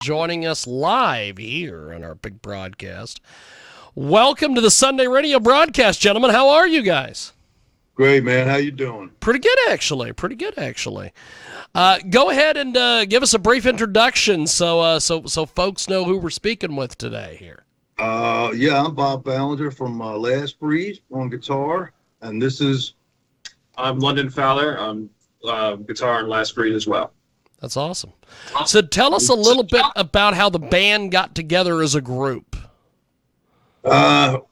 joining us live here on our big broadcast. Welcome to the Sunday radio broadcast, gentlemen. How are you guys? Great, man. How you doing? Pretty good, actually. Go ahead and give us a brief introduction so folks know who we're speaking with today here. Yeah, I'm Bob Ballinger from Last Breed on guitar, and I'm London Fowler on guitar and Last Breed as well. That's awesome. So tell us a little bit about how the band got together as a group. Well,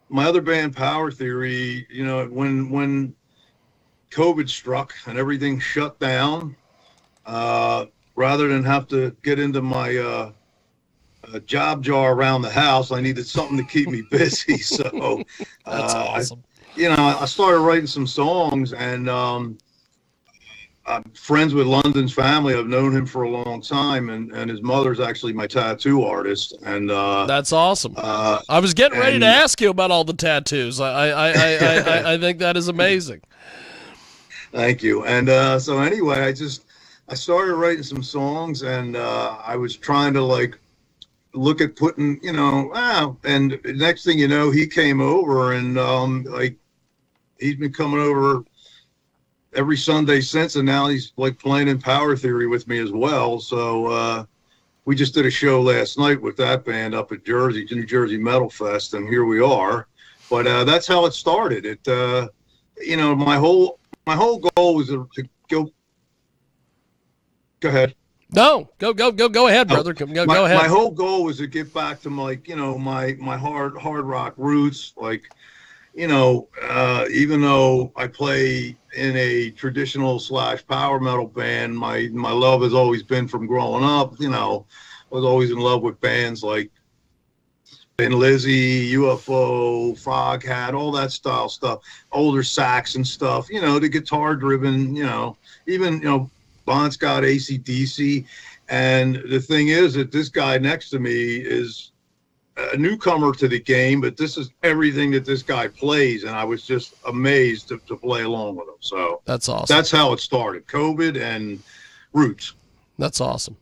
my other band, Power Theory, you know, when COVID struck and everything shut down, rather than have to get into my job jar around the house, I needed something to keep me busy. So that's awesome. I started writing some songs, and I'm friends with London's family. I've known him for a long time, and his mother's actually my tattoo artist. And that's awesome. I was getting ready to ask you about all the tattoos. I think that is amazing. Thank you. And so anyway, I started writing some songs, and I was trying to look at putting, and next thing you know, he came over, and he's been coming over every Sunday since, and now he's playing in Power Theory with me as well. So we just did a show last night with that band up at New Jersey Metal Fest, and here we are. But that's how it started. My whole goal was to go. Go ahead. No, go ahead, brother. Go ahead. My whole goal was to get back to my hard rock roots. Even though I play in a traditional / power metal band, my love has always been from growing up. I was always in love with bands like Thin Lizzy, UFO, Froghat, all that style stuff, older Saxon stuff, the guitar driven, even, Bon Scott, AC/DC. And the thing is that this guy next to me is a newcomer to the game, but this is everything that this guy plays, and I was just amazed to play along with him. So that's awesome. That's how it started. COVID and roots. That's awesome.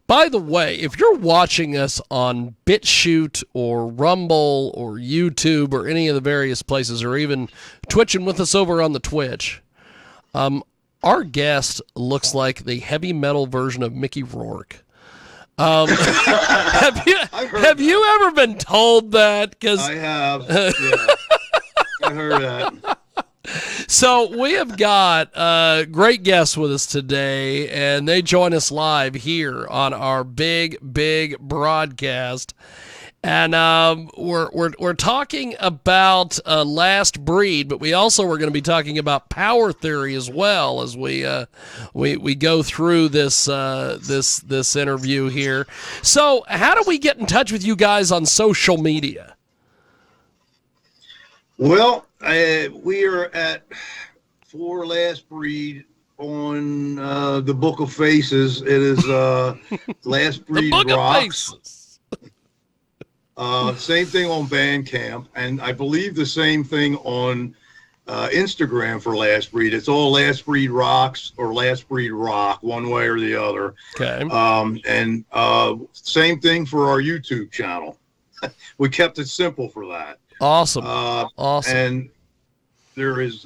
By the way, if you're watching us on BitChute or Rumble or YouTube or any of the various places, or even twitching with us over on the Twitch, our guest looks like the heavy metal version of Mickey Rourke. Have you ever been told that? 'Cause I have. Yeah. I heard that. So we have got great guests with us today, and they join us live here on our big broadcast. And we're talking about Last Breed, but we also are going to be talking about Power Theory as well as we go through this interview here. So how do we get in touch with you guys on social media? Well, we are at For Last Breed on the Book of Faces. It is Last Breed the Book Rocks. Of Faces. Same thing on Bandcamp, and I believe the same thing on Instagram for Last Breed. It's all Last Breed Rocks or Last Breed Rock, one way or the other. Okay. And same thing for our YouTube channel. We kept it simple for that. Awesome. Awesome. And there is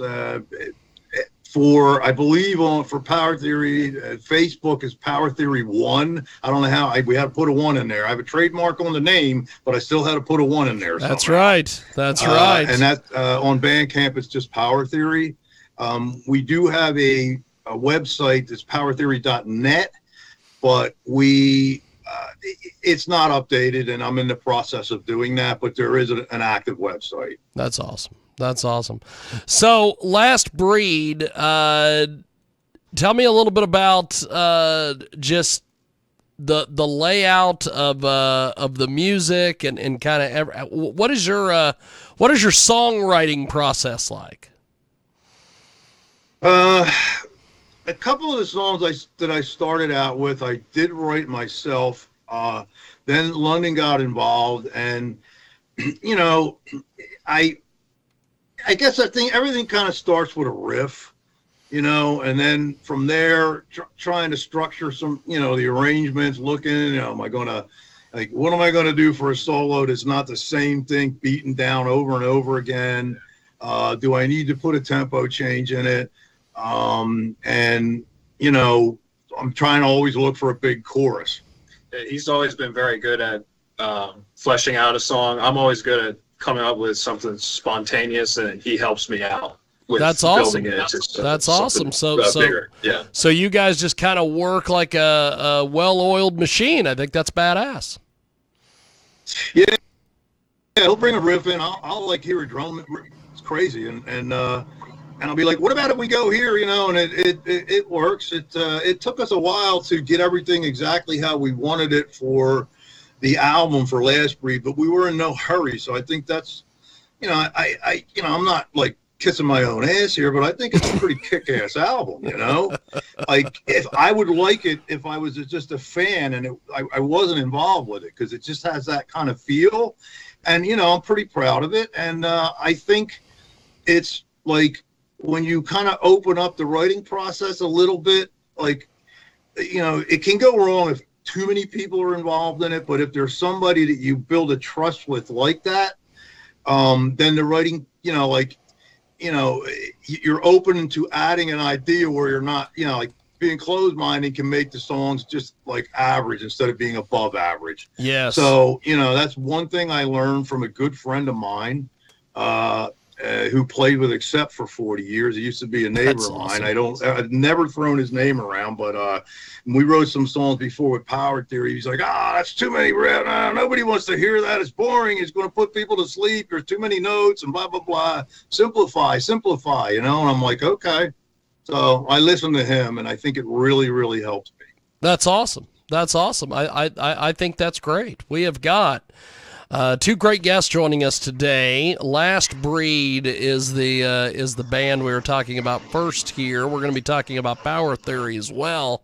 for Power Theory, Facebook is Power Theory 1. I don't know how we had to put a 1 in there. I have a trademark on the name, but I still had to put a 1 in there. That's somehow. right. That's right. And that on Bandcamp, it's just Power Theory. We do have a website that's powertheory.net, but it's not updated, and I'm in the process of doing that, but there is an active website. That's awesome. That's awesome. So, Last Breed, tell me a little bit about just the layout of the music and kind of what is your songwriting process like? A couple of the songs that I started out with, I did write myself. Then London got involved, and I guess I think everything kind of starts with a riff. and then from there, trying to structure some, the arrangements, looking, what am I going to do for a solo that's not the same thing beaten down over and over again? Do I need to put a tempo change in it? And, I'm trying to always look for a big chorus. He's always been very good at fleshing out a song. I'm always good at coming up with something spontaneous, and he helps me out with That's awesome. building it into That's awesome. So bigger. Yeah. So you guys just kind of work like a well-oiled machine. I think that's badass. Yeah, he'll bring a riff in. I'll like hear a drum. It's crazy, and I'll be like, "What about if we go here?" And it works. It took us a while to get everything exactly how we wanted it for the album for Last Breed, but we were in no hurry. So I think that's, I'm not like kissing my own ass here, but I think it's a pretty kick-ass album. Like if I would like it if I was just a fan and I wasn't involved with it, because it just has that kind of feel, and I'm pretty proud of it. And I think it's like when you kind of open up the writing process a little bit, like it can go wrong if too many people are involved in it, but if there's somebody that you build a trust with like that, then the writing, you're open to adding an idea where you're not, like being closed-minded can make the songs just like average instead of being above average. Yes. So, that's one thing I learned from a good friend of mine, who played with Accept for 40 years. He used to be a neighbor That's of mine. awesome. I've never thrown his name around, but we wrote some songs before with Power Theory. He's like, that's too many riffs. Nobody wants to hear that. It's boring. It's going to put people to sleep. There's too many notes and blah, blah, blah. Simplify, and I'm like, okay. So I listened to him, and I think it really, really helps me. That's awesome. I think that's great. We have got two great guests joining us today. Last Breed is the band we were talking about first here. We're going to be talking about Power Theory as well.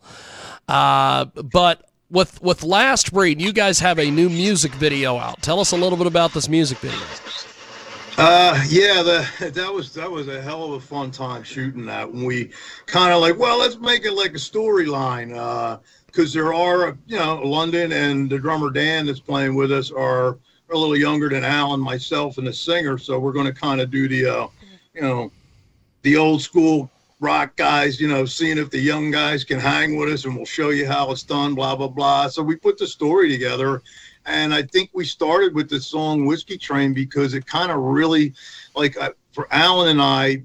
But with Last Breed, you guys have a new music video out. Tell us a little bit about this music video. That was a hell of a fun time shooting that. When we kind of like, let's make it like a storyline, because there are, London and the drummer Dan that's playing with us are a little younger than Alan, myself, and the singer. So we're going to kind of do the old school rock guys, seeing if the young guys can hang with us, and we'll show you how it's done, blah, blah, blah. So we put the story together. And I think we started with the song Whiskey Train because it kind of really, like for Alan and I,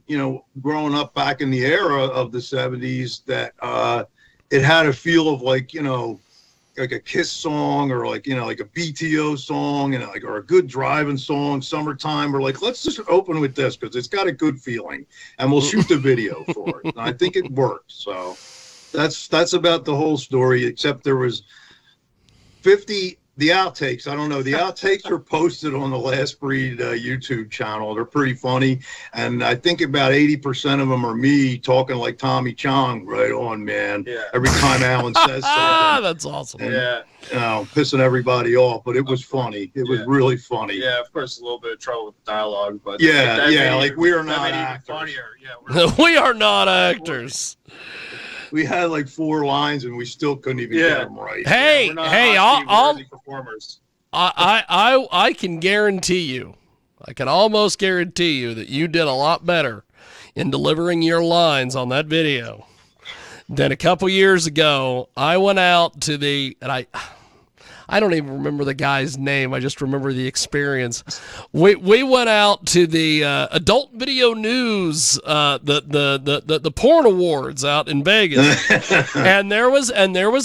growing up back in the era of the 70s, that it had a feel of like a Kiss song, or like like a BTO song, and or a good driving song, summertime. We're like, let's just open with this because it's got a good feeling, and we'll shoot the video for it. And I think it worked. So that's about the whole story, except there was 50. The outtakes, I don't know. The outtakes are posted on the Last Breed YouTube channel. They're pretty funny. And I think about 80% of them are me talking like Tommy Chong. Right on, man. Yeah. Every time Alan says something. That's awesome. And, pissing everybody off. But it was funny. It was really funny. Yeah, of course, a little bit of trouble with the dialogue. But like we are not actors. Funnier. Yeah, we are not actors. We had like 4 lines and we still couldn't even get them right. Hey, I'll performers. I can guarantee you, I can almost guarantee you that you did a lot better in delivering your lines on that video than a couple years ago. I went out to and I don't even remember the guy's name. I just remember the experience. We went out to the Adult Video News, the porn awards out in Vegas, and there was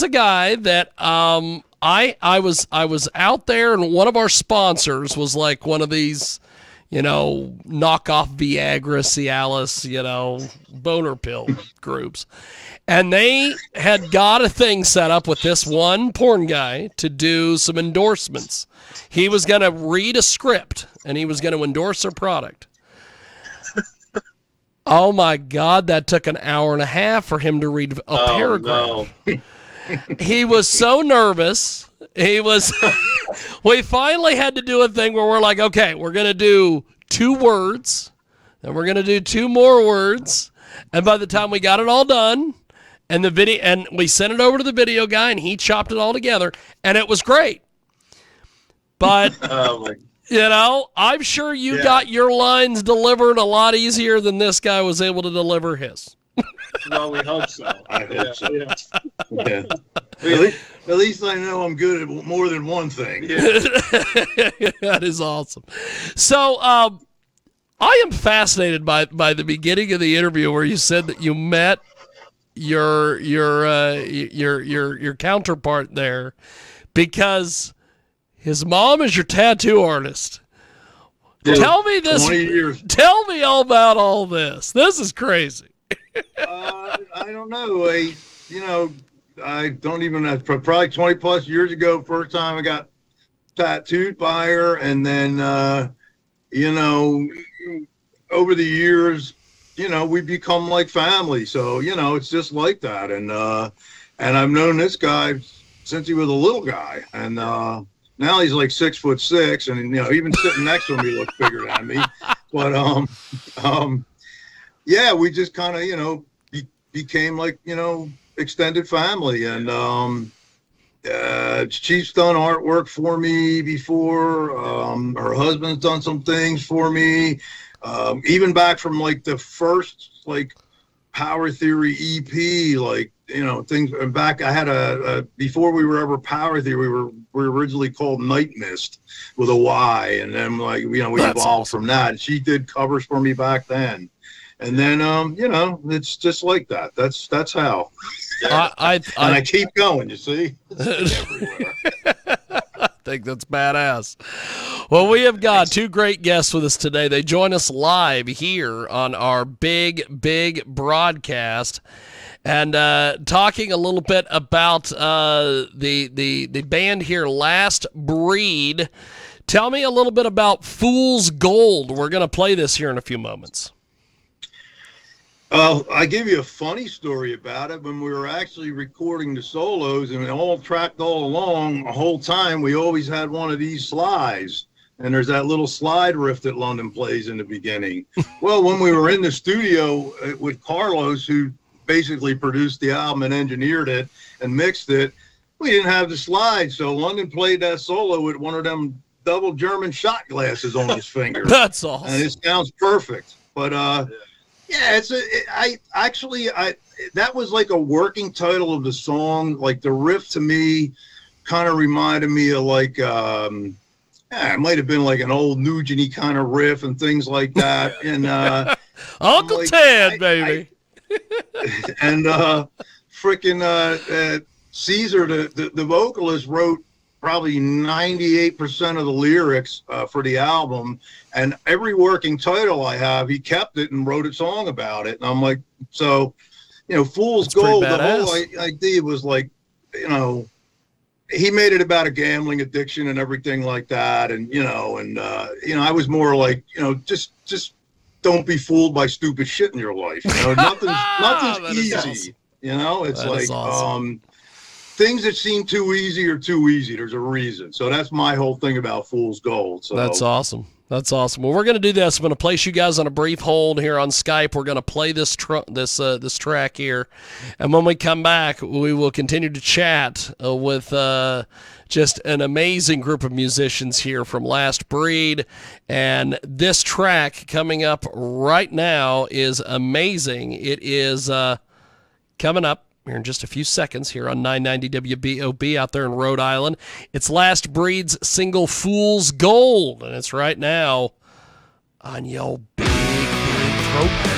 a guy that I was out there, and one of our sponsors was like one of these, knockoff Viagra, Cialis, boner pill groups. And they had got a thing set up with this one porn guy to do some endorsements. He was going to read a script, and he was going to endorse their product. Oh, my God, that took an hour and a half for him to read a paragraph. No. He was so nervous. We finally had to do a thing where we're like, okay, we're going to do 2 words, and we're going to do 2 more words. And by the time we got it all done, and the video, and we sent it over to the video guy, and he chopped it all together, and it was great. But I'm sure you got your lines delivered a lot easier than this guy was able to deliver his. Well, we hope so. I hope so. Yeah. At least I know I'm good at more than one thing. Yeah. That is awesome. So, I am fascinated by the beginning of the interview where you said that you met your counterpart there because his mom is your tattoo artist. Yeah. Tell me this. 20 years. Tell me all about all this. This is crazy. I don't know. I don't even know. Probably 20 plus years ago, first time I got tattooed by her, and then over the years, we become like family. So it's just like that. And I've known this guy since he was a little guy, and now he's like 6'6", and even sitting next to him, he looks bigger than me. But yeah, we just kind of became like extended family, and she's done artwork for me before. Her husband's done some things for me, even back from like the first like Power Theory EP, like things back. I had before we were ever Power Theory, we were originally called Night Mist with a Y, and then like we evolved awesome. from that. She did covers for me back then. And then, it's just like that. That's how. I keep going, you see. Everywhere. I think that's badass. Well, we have got two great guests with us today. They join us live here on our big broadcast, and talking a little bit about the band here, Last Breed. Tell me a little bit about Fool's Gold. We're going to play this here in a few moments. I give you a funny story about it. When we were actually recording the solos, and all tracked all along, the whole time, we always had one of these slides. And there's that little slide riff that London plays in the beginning. Well, when we were in the studio with Carlos, who basically produced the album and engineered it and mixed it, we didn't have the slide. So London played that solo with one of them double German shot glasses on his finger. That's awesome. And it sounds perfect. But, yeah, that was like a working title of the song. Like the riff to me kind of reminded me of like, it might have been like an old Nugent-y kind of riff and things like that. And Uncle like, Ted, baby. And freaking Caesar, the vocalist, wrote probably 98% of the lyrics for the album, and every working title I have, he kept it and wrote a song about it. And I'm like, so, Fool's That's Gold, pretty the whole idea was like, he made it about a gambling addiction and everything like that. And, I was more like, just don't be fooled by stupid shit in your life. Nothing's easy. Awesome. It's That like, is awesome. Things that seem too easy are too easy. There's a reason. So that's my whole thing about Fool's Gold. So That's awesome. That's awesome. Well, we're going to do this. I'm going to place you guys on a brief hold here on Skype. We're going to play this track here, and when we come back, we will continue to chat with just an amazing group of musicians here from Last Breed. And this track coming up right now is amazing. It is coming up here in just a few seconds here on 990 WBOB out there in Rhode Island. It's Last Breed's single Fool's Gold, and it's right now on your big program.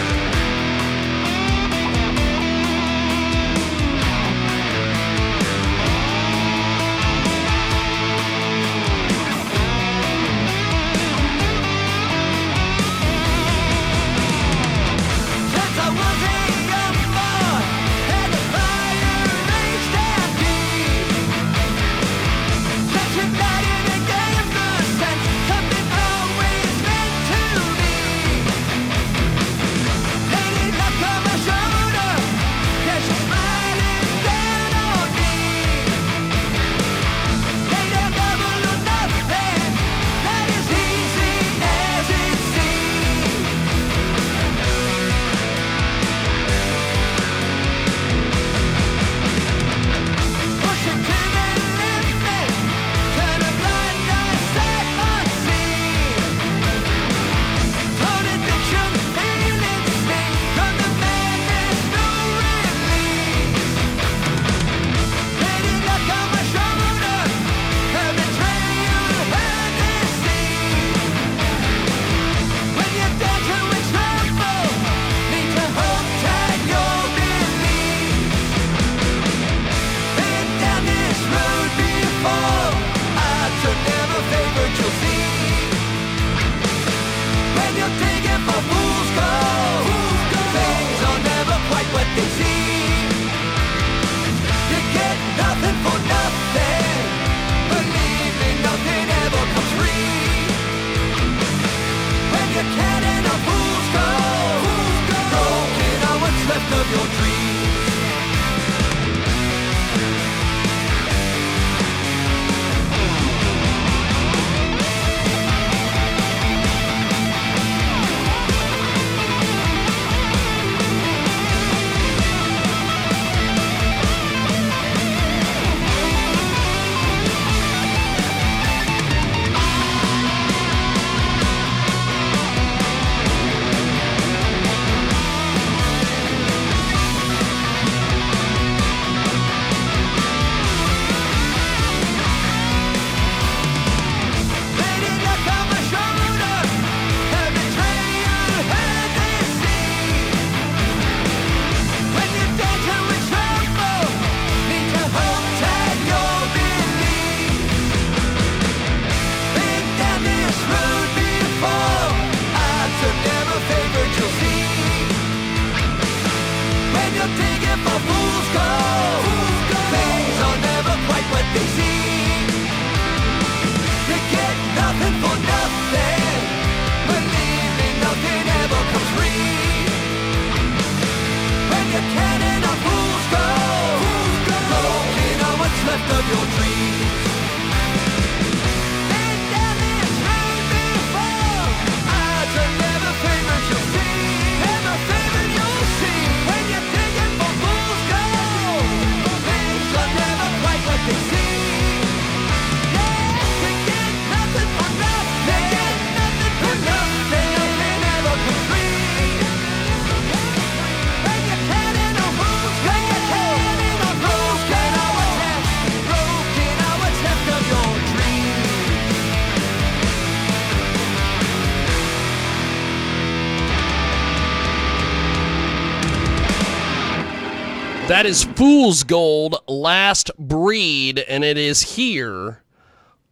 That is Fool's Gold, Last Breed, and it is here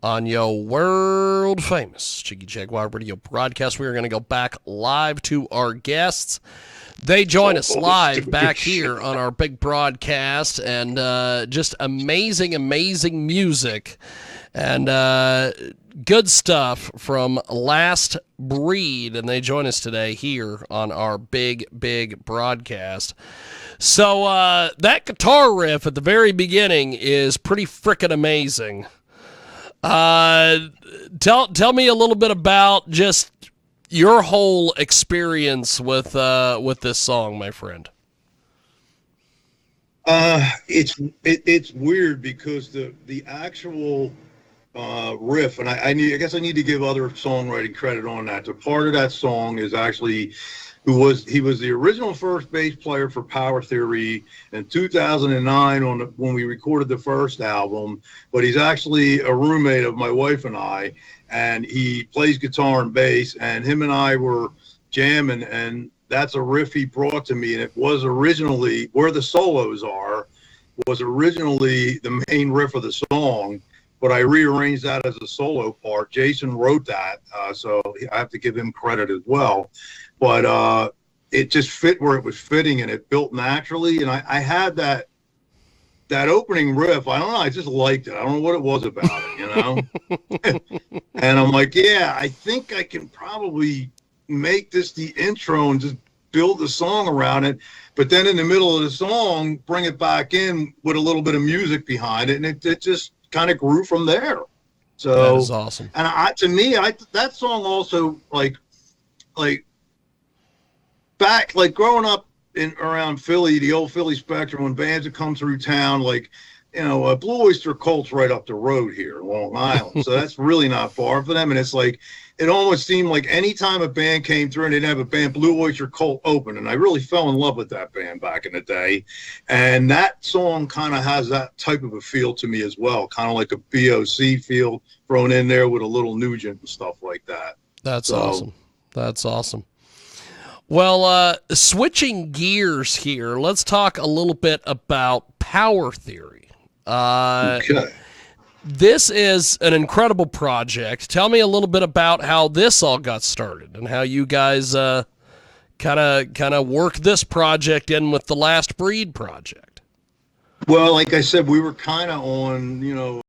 on your world famous KJAG radio broadcast. We are going to go back live to our guests. They join us live back here on our big broadcast, and just amazing music and good stuff from Last Breed, and they join us today here on our big broadcast. So that guitar riff at the very beginning is pretty frickin' amazing. Tell me a little bit about just your whole experience with this song, my friend. It's weird because the actual riff, and I guess I need to give other songwriting credit on that. So part of that song is actually he was the original first bass player for Power Theory in 2009 when we recorded the first album, but he's actually a roommate of my wife and I, and he plays guitar and bass, and him and I were jamming, and that's a riff he brought to me, and it was originally where the solos was originally the main riff of the song, but I rearranged that as a solo part. Jason wrote that, so I have to give him credit as well. But it just fit where it was fitting, and it built naturally. And I had that opening riff. I don't know. I just liked it. I don't know what it was about it, you know? And I'm like, yeah, I think I can probably make this the intro and just build the song around it. But then in the middle of the song, bring it back in with a little bit of music behind it. And it just kind of grew from there. So that is awesome. And to me, that song also like back, like growing up around Philly, the old Philly Spectrum, when bands would come through town, like, you know, Blue Oyster Cult's right up the road here, Long Island. So that's really not far for them. And it's like, it almost seemed like any time a band came through and they'd have a band, Blue Oyster Cult open. And I really fell in love with that band back in the day. And that song kind of has that type of a feel to me as well, kind of like a BOC feel thrown in there with a little Nugent and stuff like that. That's awesome. That's awesome. Well, switching gears here, let's talk a little bit about Power Theory. Okay. This is an incredible project. Tell me a little bit about how this all got started and how you guys kind of work this project in with the Last Breed project. Well, like I said, we were kind of on, you know,